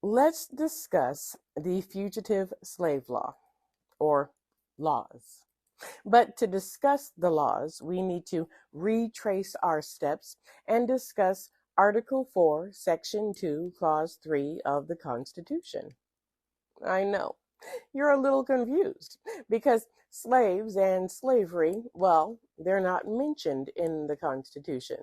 Let's discuss the fugitive slave law, or laws. But to discuss the laws, we need to retrace our steps and discuss Article 4, Section 2, Clause 3 of the Constitution. I know, you're a little confused because slaves and slavery, well, they're not mentioned in the Constitution.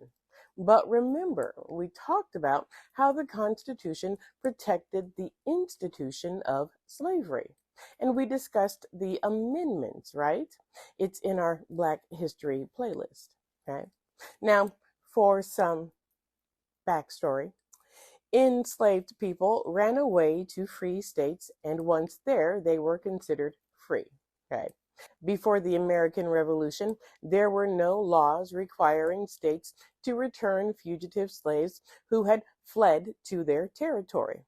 But remember, we talked about how the Constitution protected the institution of slavery. And we discussed the amendments, right? It's in our Black History playlist. Okay. Now, for some backstory, enslaved people ran away to free states, and once there, they were considered free. Okay. Before the American Revolution, there were no laws requiring states to return fugitive slaves who had fled to their territory.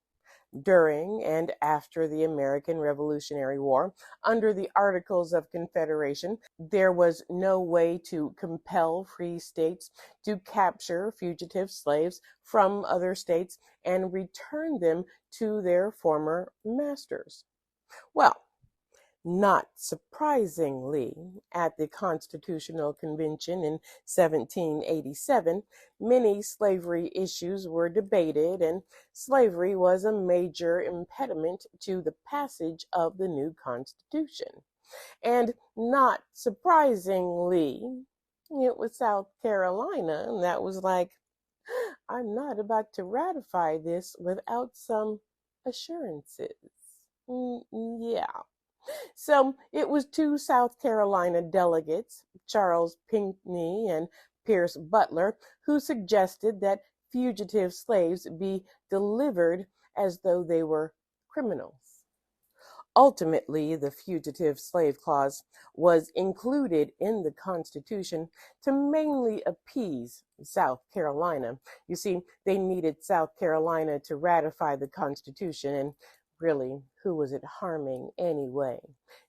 During and after the American Revolutionary War, under the Articles of Confederation, there was no way to compel free states to capture fugitive slaves from other states and return them to their former masters. Well, not surprisingly, at the Constitutional Convention in 1787, many slavery issues were debated, and slavery was a major impediment to the passage of the new Constitution. And not surprisingly, it was South Carolina that was like, I'm not about to ratify this without some assurances. Yeah. So it was two South Carolina delegates, Charles Pinckney and Pierce Butler, who suggested that fugitive slaves be delivered as though they were criminals. Ultimately, the Fugitive Slave Clause was included in the Constitution to mainly appease South Carolina. You see, they needed South Carolina to ratify the Constitution, and really, who was it harming anyway?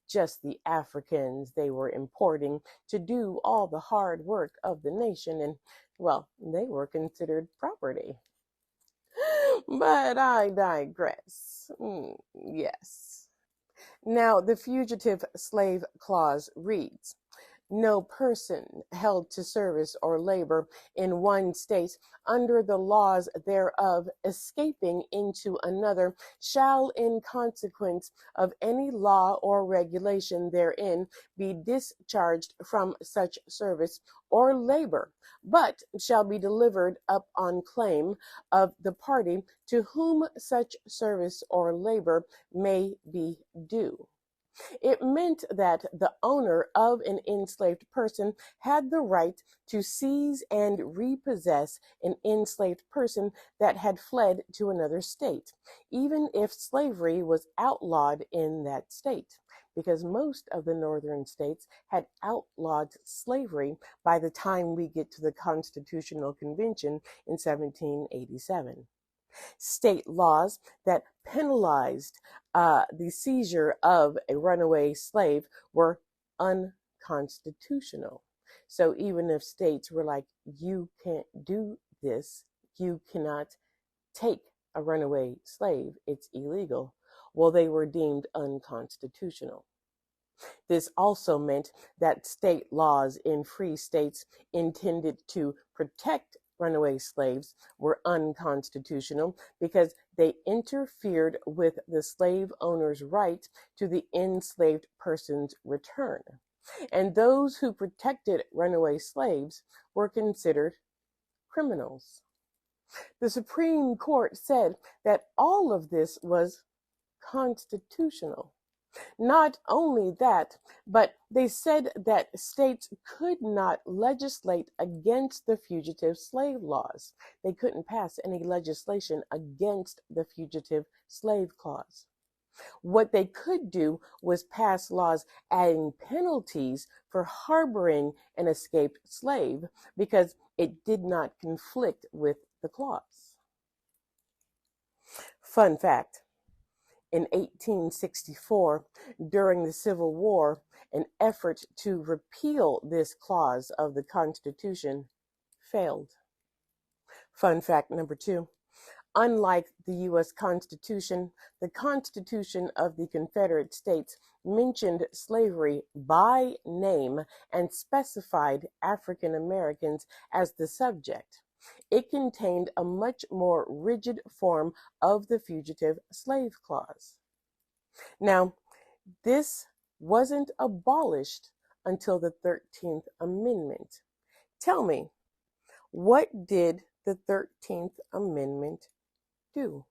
Just the Africans they were importing to do all the hard work of the nation, and, well, they were considered property. But I digress. Yes. Now, the Fugitive Slave Clause reads, no person held to service or labor in one state under the laws thereof, escaping into another, shall in consequence of any law or regulation therein be discharged from such service or labor, but shall be delivered up on claim of the party to whom such service or labor may be due. It meant that the owner of an enslaved person had the right to seize and repossess an enslaved person that had fled to another state, even if slavery was outlawed in that state, because most of the northern states had outlawed slavery by the time we get to the Constitutional Convention in 1787. State laws that penalized the seizure of a runaway slave were unconstitutional. So even if states were like, you can't do this, you cannot take a runaway slave, it's illegal, well, they were deemed unconstitutional. This also meant that state laws in free states intended to protect runaway slaves were unconstitutional because they interfered with the slave owner's right to the enslaved person's return. And those who protected runaway slaves were considered criminals. The Supreme Court said that all of this was constitutional. Not only that, but they said that states could not legislate against the fugitive slave laws. They couldn't pass any legislation against the fugitive slave clause. What they could do was pass laws adding penalties for harboring an escaped slave because it did not conflict with the clause. Fun fact. In 1864, during the Civil War, an effort to repeal this clause of the Constitution failed. Fun fact number 2, Unlike the U.S. Constitution, the Constitution of the Confederate States mentioned slavery by name and specified African Americans as the subject. It contained a much more rigid form of the Fugitive Slave Clause. Now, this wasn't abolished until the 13th Amendment. Tell me, what did the 13th Amendment do?